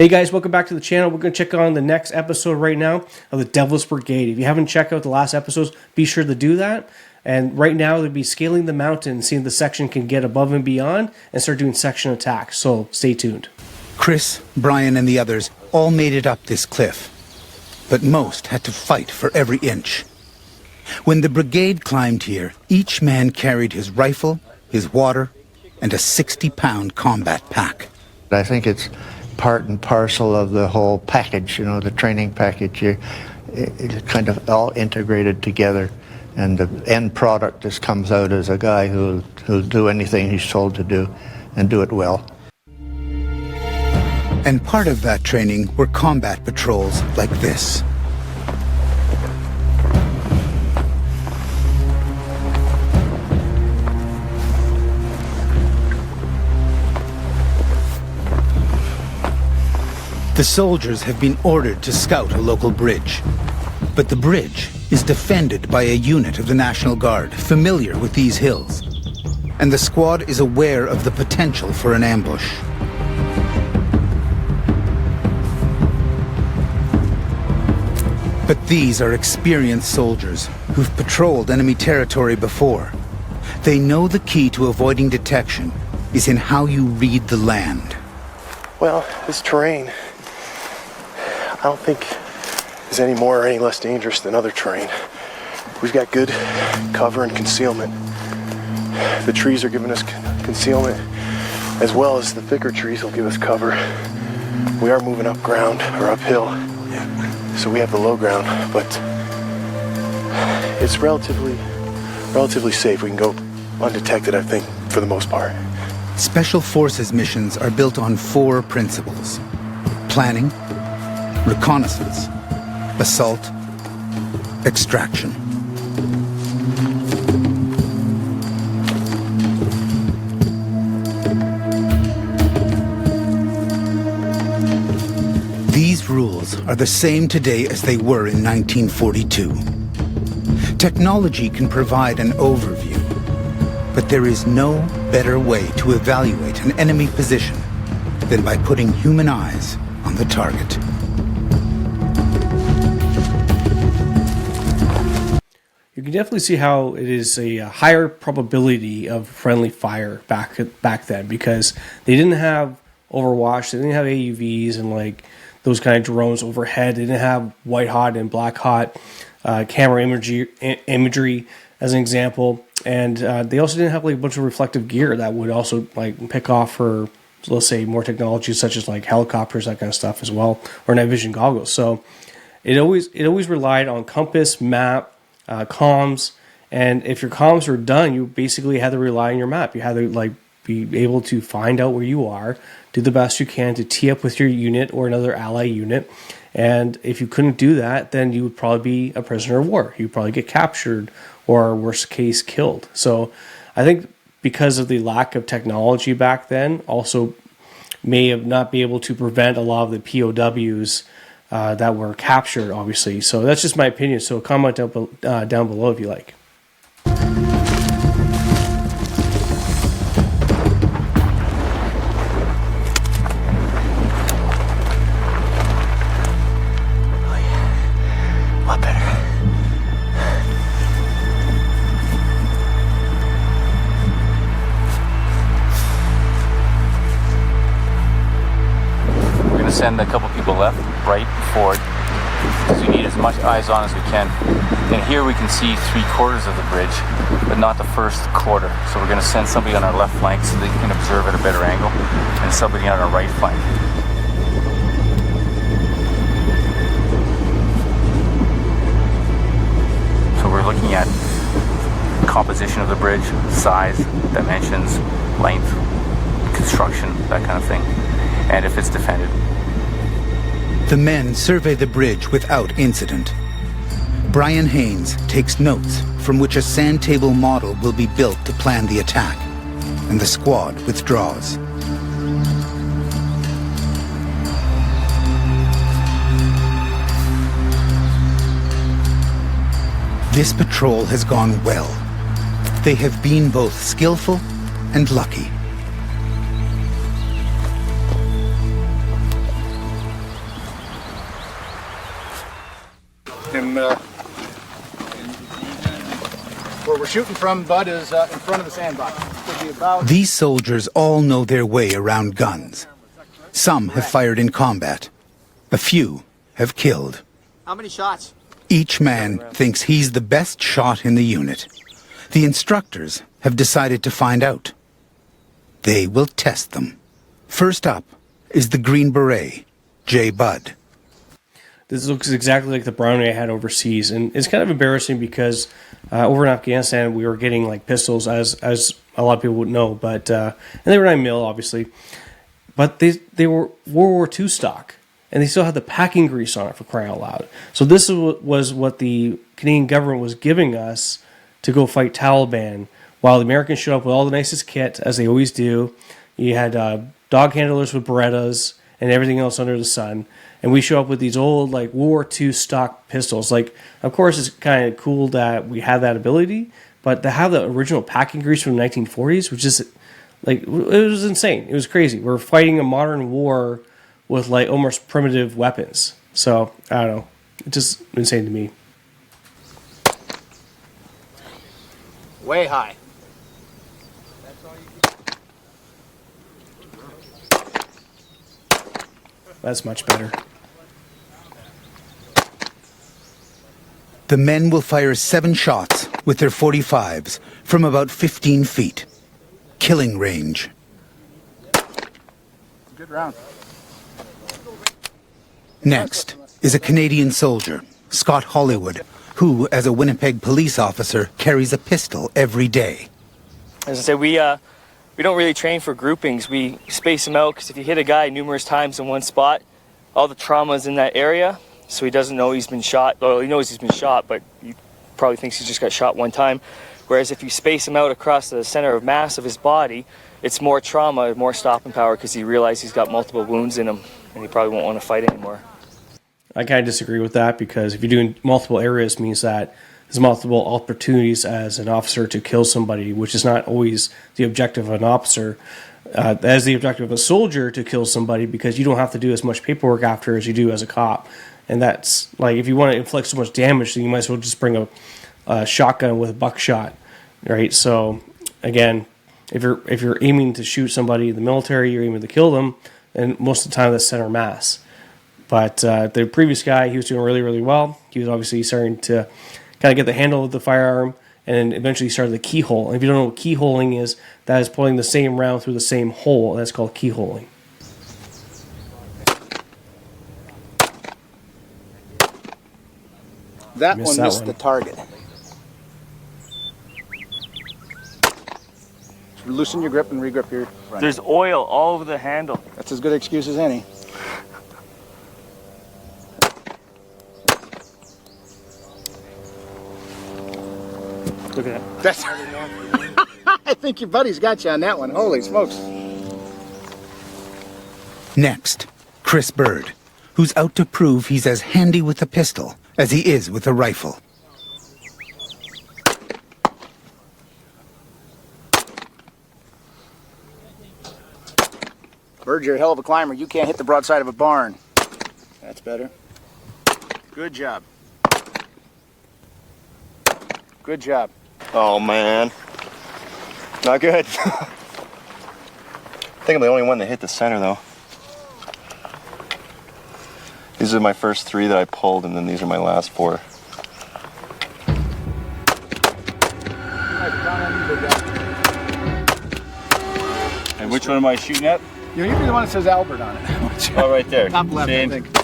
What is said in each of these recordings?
Hey guys, welcome back to the channel. We're going to check on the next episode right now of the Devil's Brigade. If you haven't checked out the last episodes, be sure to do that. And right now, they'll be scaling the mountain, seeing if the section can get above and beyond, and start doing section attacks. So stay tuned. Chris, Brian, and the others all made it up this cliff. But most had to fight for every inch. When the brigade climbed here, each man carried his rifle, his water, and a 60-pound combat pack. I think it's part and parcel of the whole package, you know, the training package. It's kind of all integrated together, and the end product just comes out as a guy who'll do anything he's told to do and do it well. And part of that training were combat patrols like this. The soldiers have been ordered to scout a local bridge. But the bridge is defended by a unit of the National Guard familiar with these hills. And the squad is aware of the potential for an ambush. But these are experienced soldiers who've patrolled enemy territory before. They know the key to avoiding detection is in how you read the land. Well, this terrain, I don't think is any more or any less dangerous than other terrain. We've got good cover and concealment. The trees are giving us concealment, as well as the thicker trees will give us cover. We are moving up ground or uphill, so we have the low ground, but it's relatively safe. We can go undetected, I think, for the most part. Special Forces missions are built on 4 principles: planning, reconnaissance, assault, extraction. These rules are the same today as they were in 1942. Technology can provide an overview, but there is no better way to evaluate an enemy position than by putting human eyes on the target. You can definitely see how it is a higher probability of friendly fire back then, because they didn't have Overwatch, they didn't have AUVs and like those kind of drones overhead. They didn't have white hot and black hot camera imagery as an example, and they also didn't have like a bunch of reflective gear that would also like pick off for, let's say, more technology such as like helicopters, that kind of stuff as well, or night vision goggles. So it always relied on compass, map, comms, and if your comms were done, you basically had to rely on your map. You had to like be able to find out where you are, do the best you can to tee up with your unit or another ally unit. And if you couldn't do that, then you would probably be a prisoner of war. You'd probably get captured or, worst case, killed. So I think because of the lack of technology back then, also may have not been able to prevent a lot of the POWs that were captured, obviously. So that's just my opinion. So comment down below if you like. Send a couple people left, right, forward, because we need as much eyes on as we can. And here we can see 3/4 of the bridge, but not the first quarter. So we're going to send somebody on our left flank so they can observe at a better angle, and somebody on our right flank. So we're looking at composition of the bridge, size, dimensions, length, construction, that kind of thing, and if it's defended. The men survey the bridge without incident. Brian Haynes takes notes from which a sand table model will be built to plan the attack, and the squad withdraws. This patrol has gone well. They have been both skillful and lucky. and where we're shooting from, Bud, is in front of the sandbox. Could be about... These soldiers all know their way around guns. Some have fired in combat. A few have killed. How many shots? Each man thinks he's the best shot in the unit. The instructors have decided to find out. They will test them. First up is the Green Beret, J. Bud. This looks exactly like the Browning I had overseas, and it's kind of embarrassing because over in Afghanistan we were getting like pistols, as a lot of people would know, but and they were 9mm obviously, but they were World War II stock, and they still had the packing grease on it, for crying out loud. So this was what the Canadian government was giving us to go fight Taliban, while the Americans showed up with all the nicest kit, as they always do. You had dog handlers with Berettas and everything else under the sun. And we show up with these old, like, World War II stock pistols. Like, of course, it's kind of cool that we have that ability, but to have the original packing grease from the 1940s was just, like, it was insane. It was crazy. We're fighting a modern war with, like, almost primitive weapons. So, I don't know. It's just insane to me. Way high. That's much better. The men will fire 7 shots with their .45s from about 15 feet. Killing range. Good round. Next is a Canadian soldier, Scott Hollywood, who, as a Winnipeg police officer, carries a pistol every day. As I said, we don't really train for groupings. We space them out because if you hit a guy numerous times in one spot, all the trauma is in that area, so he doesn't know he's been shot. Well, he knows he's been shot, but he probably thinks he just got shot one time. Whereas if you space him out across the center of mass of his body, it's more trauma, more stopping power, because he realizes he's got multiple wounds in him, and he probably won't want to fight anymore. I kind of disagree with that, because if you're doing multiple areas, it means that there's multiple opportunities as an officer to kill somebody, which is not always the objective of an officer. That is the objective of a soldier, to kill somebody, because you don't have to do as much paperwork after as you do as a cop. And that's, like, if you want to inflict so much damage, then you might as well just bring a shotgun with a buckshot, right? So, again, if you're aiming to shoot somebody in the military, you're aiming to kill them, and most of the time that's center mass. But the previous guy, he was doing really, really well. He was obviously starting to kind of get the handle of the firearm, and then eventually started the keyhole. And if you don't know what keyholing is, that is pulling the same round through the same hole, and that's called keyholing. That one missed the target. Loosen your grip and regrip your rifle. There's oil all over the handle. That's as good an excuse as any. Look at that. That's I think your buddy's got you on that one. Holy smokes. Next, Chris Bird, who's out to prove he's as handy with a pistol as he is with a rifle. Bird, you're a hell of a climber. You can't hit the broadside of a barn. That's better. Good job. Good job. Oh, man. Not good. I think I'm the only one that hit the center, though. These are my first 3 that I pulled, and then these are my last 4. And which one am I shooting at? You're the one that says Albert on it. Oh, right there. Top left, Same. I think.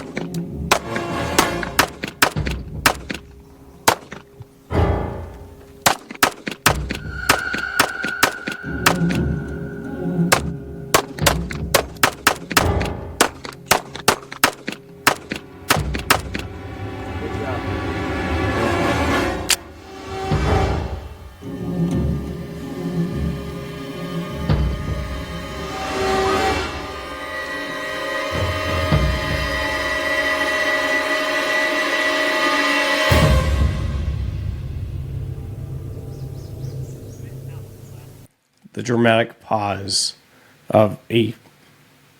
The dramatic pause of a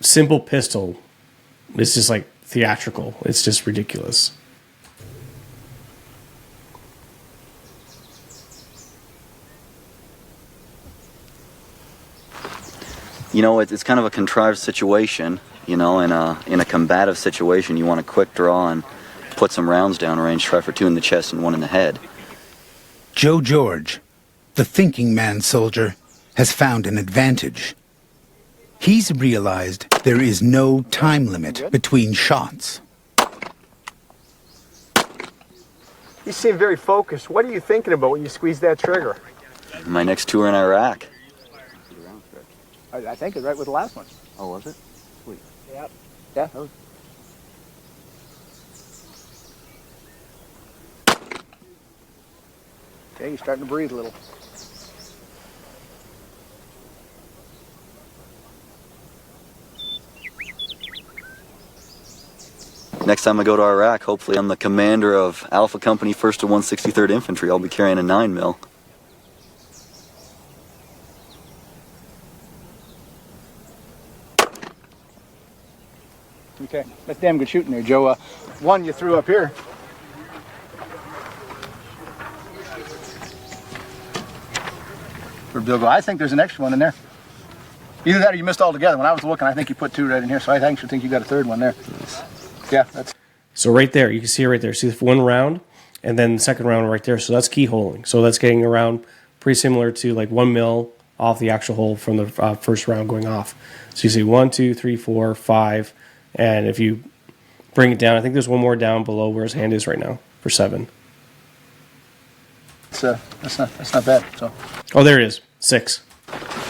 simple pistol is just like theatrical. It's just ridiculous. You know, it's kind of a contrived situation. You know, in a combative situation, you want a quick draw and put some rounds down range, try for 2 in the chest and 1 in the head. Joe George, the thinking man soldier, has found an advantage. He's realized there is no time limit between shots. You seem very focused. What are you thinking about when you squeeze that trigger? My next tour in Iraq. I think it's right with the last one. Oh, was it? Sweet. Yep. Yeah. Okay, you're starting to breathe a little. Next time I go to Iraq, hopefully I'm the commander of Alpha Company 1st to 163rd Infantry. I'll be carrying a 9mm. Okay, that's damn good shooting there, Joe. One you threw up here. Where'd Bill go? I think there's an extra one in there. Either that or you missed altogether. When I was looking, I think you put 2 right in here, so I actually think you got a 3rd one there. Nice. Yeah, that's... So right there, you can see it right there. See the 1 round, and then the 2nd round right there. So that's keyholing. So that's getting around pretty similar to like 1 mil off the actual hole from the first round going off. So you see 1, 2, 3, 4, 5, and if you bring it down, I think there's 1 more down below where his hand is right now for 7. That's not bad. So. Oh, there it is. 6.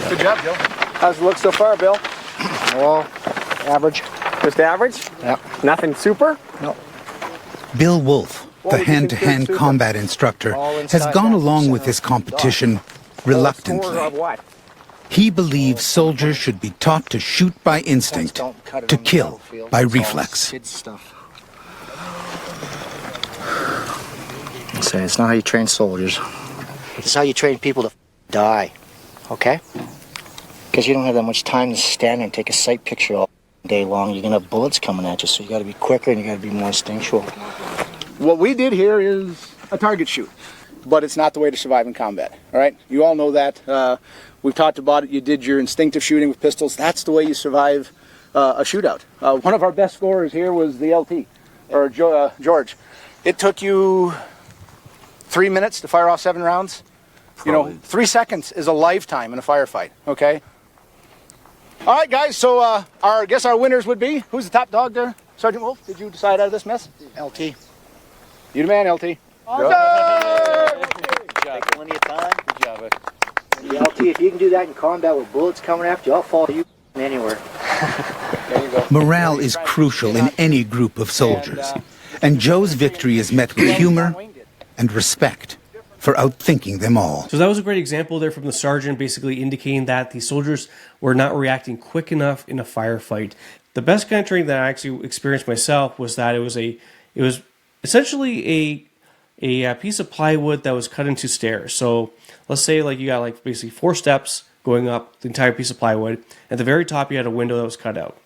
Good job, Joe. How's it look so far, Bill? Well, average. Just average? Yeah. Nothing super? No. Bill Wolf, the hand-to-hand combat instructor, has gone along with this competition reluctantly. He believes soldiers should be taught to shoot by instinct, to kill by reflex. Say, it's not how you train soldiers. It's how you train people to die, okay? Because you don't have that much time to stand there and take a sight picture all day long. You're going to have bullets coming at you, so you got to be quicker and you got to be more instinctual. What we did here is a target shoot, but it's not the way to survive in combat, all right? You all know that. We've talked about it. You did your instinctive shooting with pistols. That's the way you survive a shootout. One of our best scorers here was the LT, or George. It took you 3 minutes to fire off 7 rounds. Probably. You know, 3 seconds is a lifetime in a firefight, okay? All right, guys, so I guess our winners would be, who's the top dog there? Sergeant Wolf, did you decide out of this mess? LT. You the man, LT. Awesome. Good job. Plenty of time. Good job. LT, if you can do that in combat with bullets coming after you, I'll follow you anywhere. There you go. Morale is crucial in any group of soldiers, and Joe's victory is met with humor and respect for outthinking them all. So that was a great example there from the sergeant, basically indicating that the soldiers were not reacting quick enough in a firefight. The best kind of training that I actually experienced myself was that it was essentially a piece of plywood that was cut into stairs. So let's say like you got like basically 4 steps going up the entire piece of plywood. At the very top, you had a window that was cut out.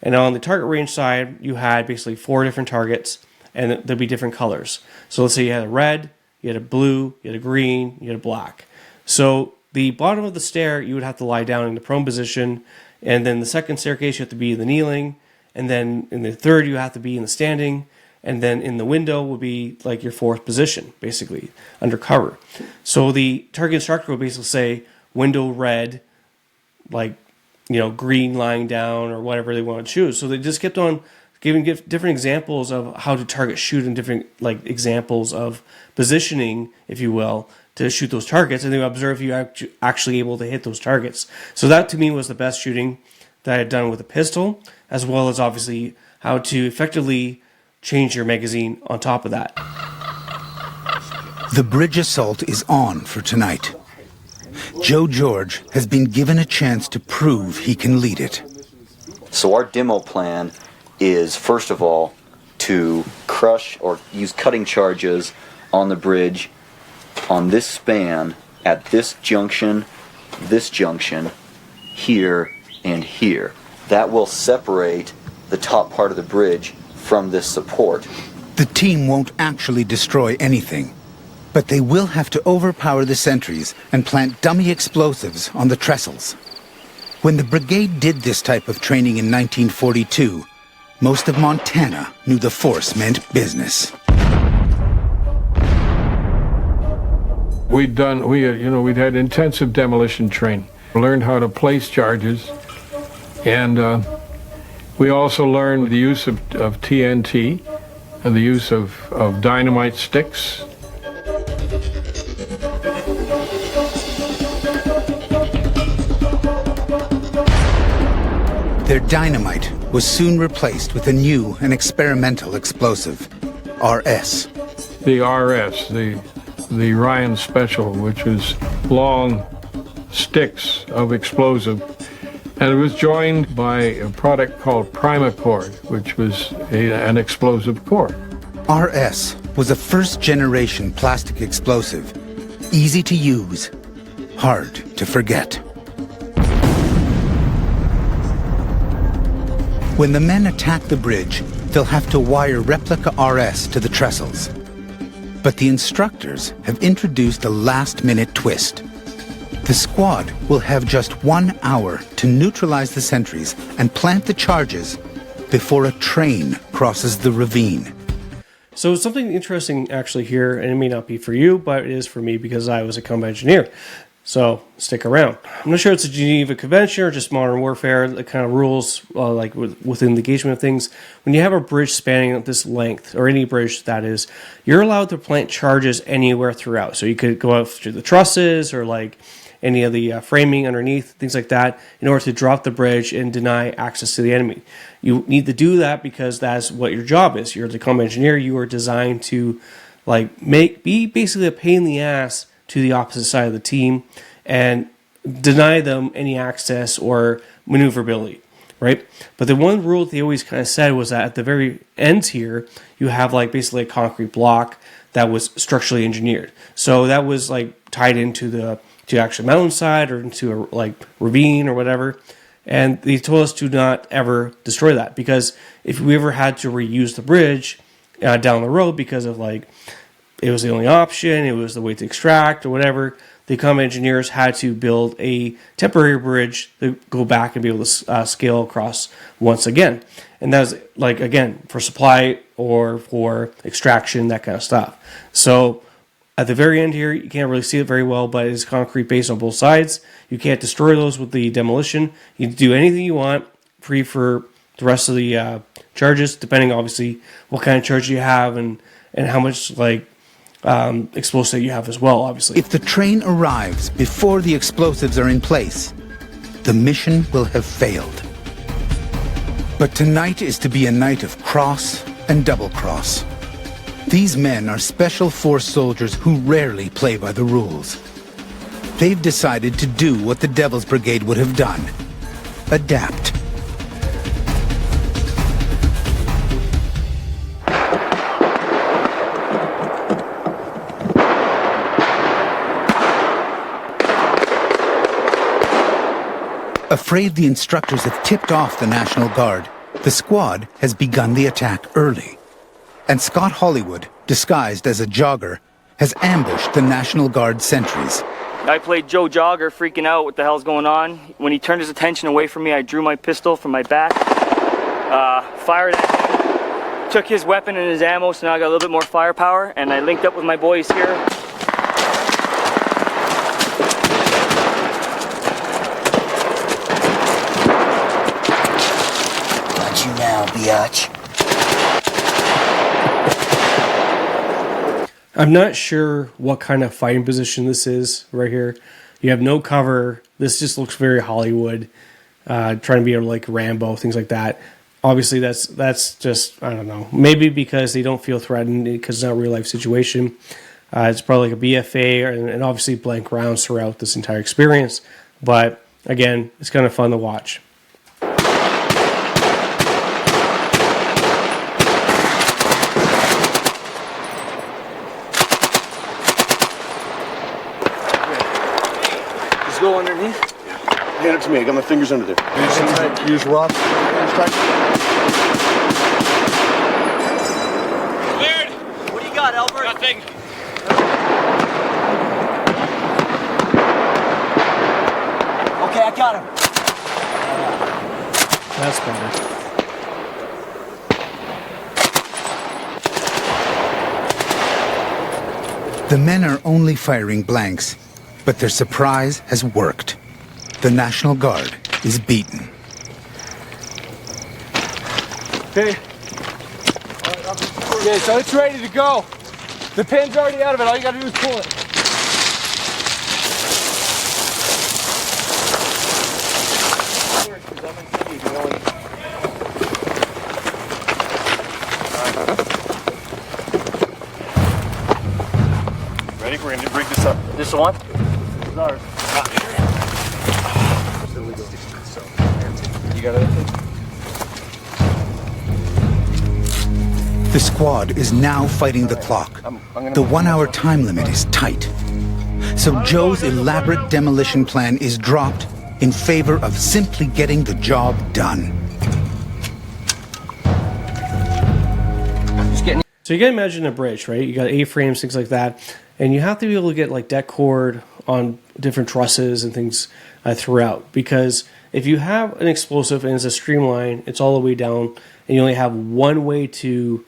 And on the target range side, you had basically 4 different targets, and there'd be different colors. So let's say you had a red, you had a blue, you had a green, you had a black. So the bottom of the stair, you would have to lie down in the prone position, and then the second staircase, you have to be in the kneeling, and then in the third, you have to be in the standing, and then in the window would be like your 4th position, basically, under cover. So the target instructor would basically say, window red, like, you know, green lying down, or whatever they want to choose. So they just kept on giving different examples of how to target shoot and different like examples of positioning, if you will, to shoot those targets, and they would observe you actually able to hit those targets. So that to me was the best shooting that I had done with a pistol, as well as obviously how to effectively change your magazine on top of that. The bridge assault is on for tonight. Joe George has been given a chance to prove he can lead it. So our demo plan is, first of all, to crush or use cutting charges on the bridge on this span at this junction, here, and here. That will separate the top part of the bridge from this support. The team won't actually destroy anything, but they will have to overpower the sentries and plant dummy explosives on the trestles. When the brigade did this type of training in 1942, most of Montana knew the force meant business. We'd had intensive demolition training. Learned how to place charges, and we also learned the use of TNT and the use of dynamite sticks. Their dynamite was soon replaced with a new and experimental explosive, RS. The RS, the Ryan Special, which was long sticks of explosive, and it was joined by a product called Primacord, which was an explosive core. RS was a first-generation plastic explosive, easy to use, hard to forget. When the men attack the bridge, they'll have to wire replica RS to the trestles. But the instructors have introduced a last-minute twist. The squad will have just 1 hour to neutralize the sentries and plant the charges before a train crosses the ravine. So something interesting actually here, and it may not be for you, but it is for me because I was a combat engineer. So stick around. I'm not sure it's a Geneva Convention or just modern warfare, the kind of rules like within the engagement of things. When you have a bridge spanning this length, or any bridge that is, you're allowed to plant charges anywhere throughout. So you could go out through the trusses or like any of the framing underneath, things like that, in order to drop the bridge and deny access to the enemy. You need to do that because that's what your job is. You're the combat engineer. You are designed to be basically a pain in the ass to the opposite side of the team and deny them any access or maneuverability, right? But the one rule that they always kind of said was that at the very end here, you have basically a concrete block that was structurally engineered. So that was tied into the actual mountainside or into a ravine or whatever. And they told us to not ever destroy that, because if we ever had to reuse the bridge down the road because of it was the only option, it was the way to extract or whatever, the combat engineers had to build a temporary bridge to go back and be able to scale across once again. And that was again, for supply or for extraction, that kind of stuff. So at the very end here, you can't really see it very well, but it's concrete base on both sides. You can't destroy those with the demolition. You can do anything you want, free for the rest of the charges, depending obviously what kind of charge you have and how much explosive you have as well, obviously. If the train arrives before the explosives are in place, the mission will have failed. But tonight is to be a night of cross and double cross. These men are special force soldiers who rarely play by the rules. They've decided to do what the Devil's Brigade would have done: adapt. Afraid the instructors have tipped off the National Guard, the squad has begun the attack early. And Scott Hollywood, disguised as a jogger, has ambushed the National Guard sentries. I played Joe Jogger, freaking out what the hell's going on. When he turned his attention away from me, I drew my pistol from my back, fired at him, took his weapon and his ammo, so now I got a little bit more firepower, and I linked up with my boys here. Now, biatch. I'm not sure what kind of fighting position this is right here. You have no cover. This just looks very Hollywood, trying to be like Rambo, things like that. Obviously, that's just, I don't know, maybe because they don't feel threatened because it's not a real life situation. It's probably like a BFA and obviously blank rounds throughout this entire experience. But again, it's kind of fun to watch. Go underneath? Yeah. Hand it to me. I got my fingers under there. Use rough. Cleared. What do you got, Albert? Nothing. Okay, I got him. That's better. The men are only firing blanks, but their surprise has worked. The National Guard is beaten. Okay. Okay, so it's ready to go. The pin's already out of it. All you gotta do is pull it. Ready? We're gonna rig this up. This one? This is ours. You got it? The squad is now fighting the clock. The 1 hour time limit is tight. So Joe's elaborate demolition plan is dropped in favor of simply getting the job done. So you can imagine a bridge, right? You got A-frames, things like that, and you have to be able to get like deck cord on different trusses and things throughout. Because if you have an explosive and it's a streamline, it's all the way down, and you only have one way to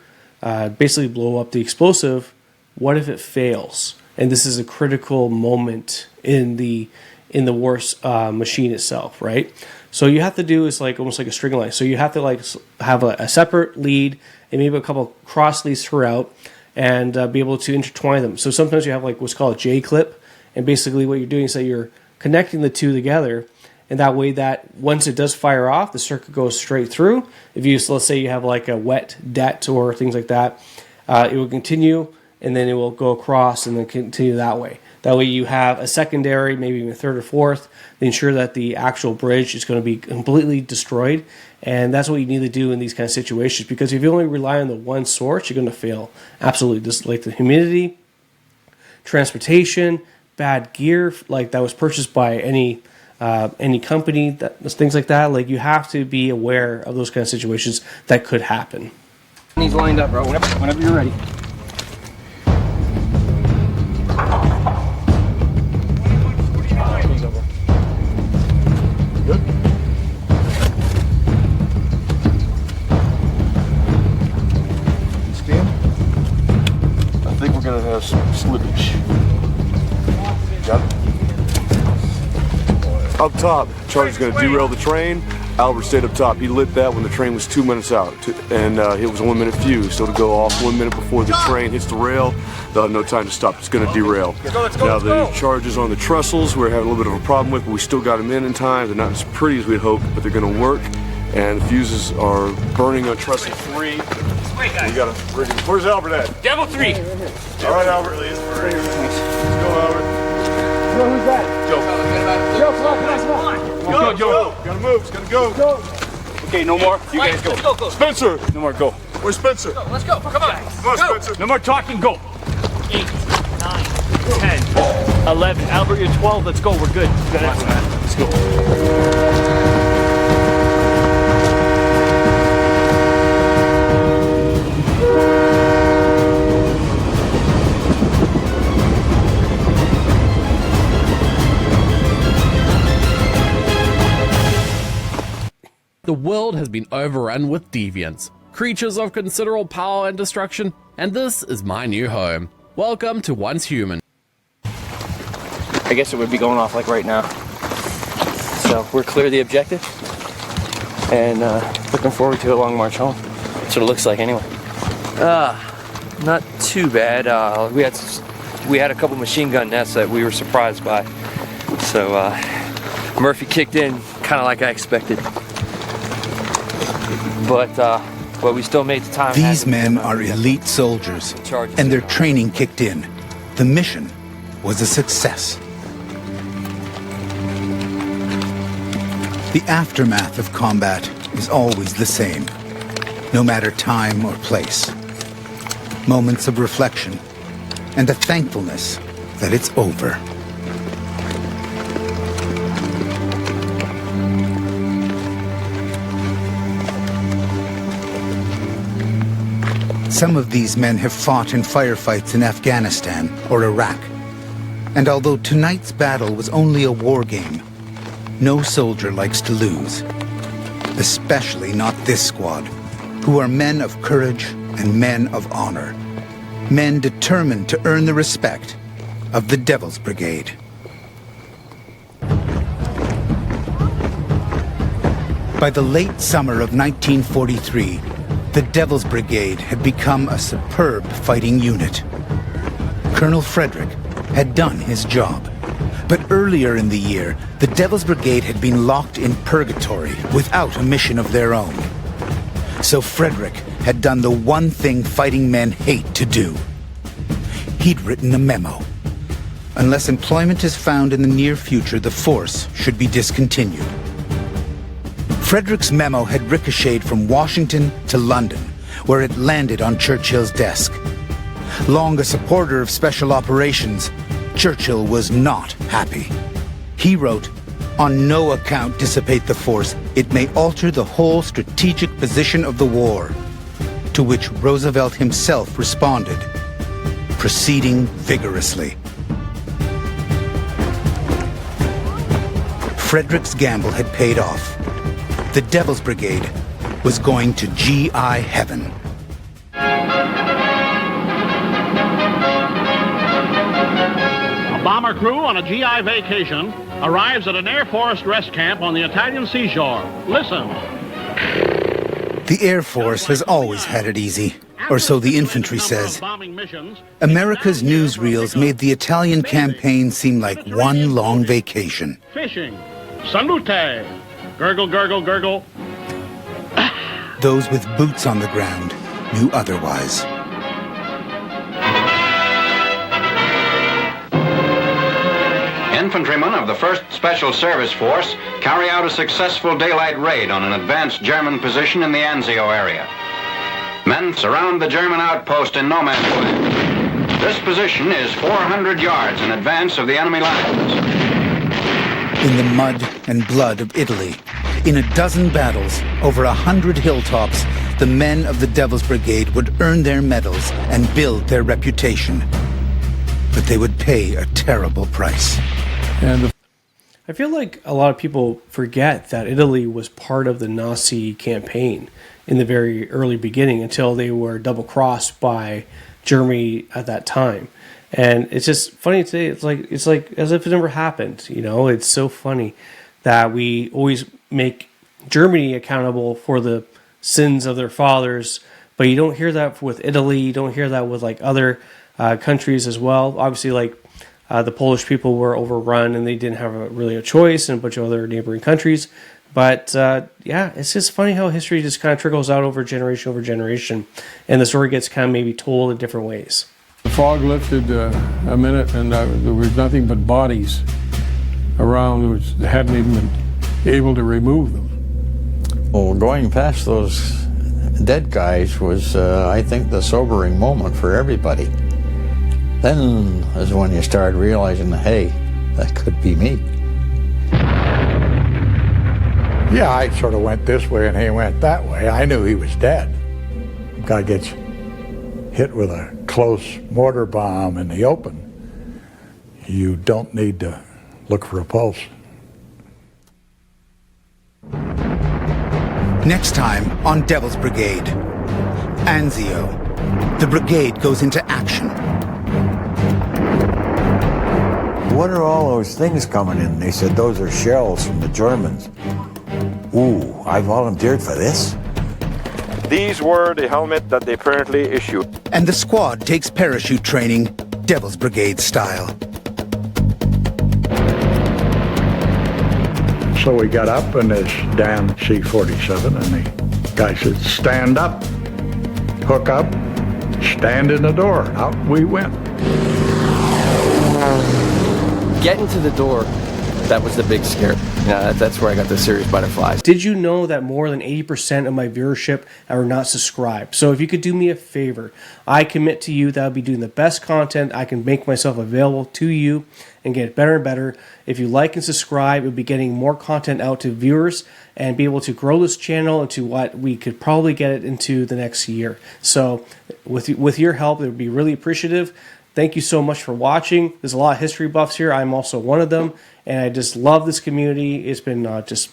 basically blow up the explosive. What if it fails? And this is a critical moment in the worst machine itself, right? So you have to do is like almost like a string line. So you have to like have a separate lead and maybe a couple cross leads throughout, and be able to intertwine them. So sometimes you have like what's called a J clip, and basically what you're doing is that you're connecting the two together, and that way that once it does fire off, the circuit goes straight through. If you, let's say you have like a wet det or things like that, it will continue, and then it will go across and then continue that way. That way you have a secondary, maybe even a third or fourth, to ensure that the actual bridge is going to be completely destroyed. And that's what you need to do in these kind of situations, because if you only rely on the one source, you're going to fail. Absolutely. Just like the humidity, transportation, bad gear, like that was purchased by any company, things like that. Like you have to be aware of those kind of situations that could happen. He's lined up, bro. Whenever you're ready. Good? Stand. I think we're gonna have some slippage. Got it? Up top, Charlie's gonna derail the train. Albert stayed up top. He lit that when the train was 2 minutes out, and it was a 1 minute fuse. So to go off 1 minute before the train hits the rail, they'll have no time to stop. It's going to derail. Now the charges on the trestles we're having a little bit of a problem with, but we still got them in time. They're not as pretty as we'd hoped, but they're going to work. And the fuses are burning on trestle 3. We got to rig it. Where's Albert at? Devil 3. All right, Albert. Let's go, Albert. Who's that? Joe. Joe, come on. Go, Joe. Gotta move. It's gonna go. Okay, no more. You guys go. Let's go. Spencer. No more. Go. Where's Spencer? Let's go. Come on. Come on, Spencer. No more talking. Go. 8, 9, 10, 11. Albert, you're 12. Let's go. We're good. Let's go. The world has been overrun with deviants, creatures of considerable power and destruction, and this is my new home. Welcome to Once Human. I guess it would be going off like right now. So we're clear the objective, and looking forward to a long march home. That's what it looks like anyway. Not too bad. We had a couple machine gun nests that we were surprised by. So Murphy kicked in kind of like I expected. But we still made the time. These men are elite soldiers, and their training kicked in. The mission was a success. The aftermath of combat is always the same, no matter time or place. Moments of reflection and a thankfulness that it's over. Some of these men have fought in firefights in Afghanistan or Iraq. And although tonight's battle was only a war game, no soldier likes to lose. especially not this squad, who are men of courage and men of honor. Men determined to earn the respect of the Devil's Brigade. By the late summer of 1943, the Devil's Brigade had become a superb fighting unit. Colonel Frederick had done his job. But earlier in the year, the Devil's Brigade had been locked in purgatory without a mission of their own. So Frederick had done the one thing fighting men hate to do. He'd written a memo. Unless employment is found in the near future, the force should be discontinued. Frederick's memo had ricocheted from Washington to London, where it landed on Churchill's desk. Long a supporter of special operations, Churchill was not happy. He wrote, "On no account dissipate the force. It may alter the whole strategic position of the war." To which Roosevelt himself responded, proceeding vigorously. Frederick's gamble had paid off. The Devil's Brigade was going to GI heaven. A bomber crew on a GI vacation arrives at an Air Force rest camp on the Italian seashore. Listen. The Air Force has always had it easy, or so the infantry says. America's newsreels made the Italian campaign seem like one long vacation. Fishing. Salute. Gurgle, gurgle, gurgle. Those with boots on the ground knew otherwise. Infantrymen of the 1st Special Service Force carry out a successful daylight raid on an advanced German position in the Anzio area. Men surround the German outpost in no man's land. This position is 400 yards in advance of the enemy lines. In the mud and blood of Italy, in a dozen battles, over 100 hilltops, the men of the Devil's Brigade would earn their medals and build their reputation. But they would pay a terrible price. I feel like a lot of people forget that Italy was part of the Nazi campaign in the very early beginning until they were double-crossed by Germany at that time. And it's just funny today. It's like as if it never happened. You know, it's so funny that we always make Germany accountable for the sins of their fathers, but you don't hear that with Italy. You don't hear that with like other countries as well. Obviously, like the Polish people were overrun and they didn't have really a choice, and a bunch of other neighboring countries. But yeah, it's just funny how history just kind of trickles out over generation, and the story gets kind of maybe told in different ways. The fog lifted a minute, and there was nothing but bodies around, which they hadn't even been able to remove them. Well, going past those dead guys was, I think, the sobering moment for everybody. Then is when you start realizing, hey, that could be me. Yeah, I sort of went this way and he went that way. I knew he was dead. Guy gets hit with a close mortar bomb in the open. You don't need to look for a pulse. Next time on Devil's Brigade, Anzio. The brigade goes into action. What are all those things coming in? They said those are shells from the Germans. Ooh, I volunteered for this? These were the helmet that they apparently issued. And the squad takes parachute training, Devil's Brigade style. So we got up and there's Dan C-47 and the guy said, stand up, hook up, stand in the door. Out we went. Getting to the door, that was the big scare. Yeah, that's where I got the serious butterflies. Did you know that more than 80% of my viewership are not subscribed? So if you could do me a favor, I commit to you that I'll be doing the best content. I can make myself available to you and get better and better. If you like and subscribe, we'll be getting more content out to viewers and be able to grow this channel into what we could probably get it into the next year. So with your help, it would be really appreciative. Thank you so much for watching. There's a lot of history buffs here. I'm also one of them, and I just love this community. It's been just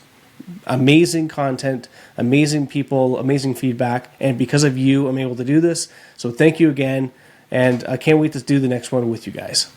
amazing content, amazing people, amazing feedback, and because of you, I'm able to do this. So thank you again, and I can't wait to do the next one with you guys.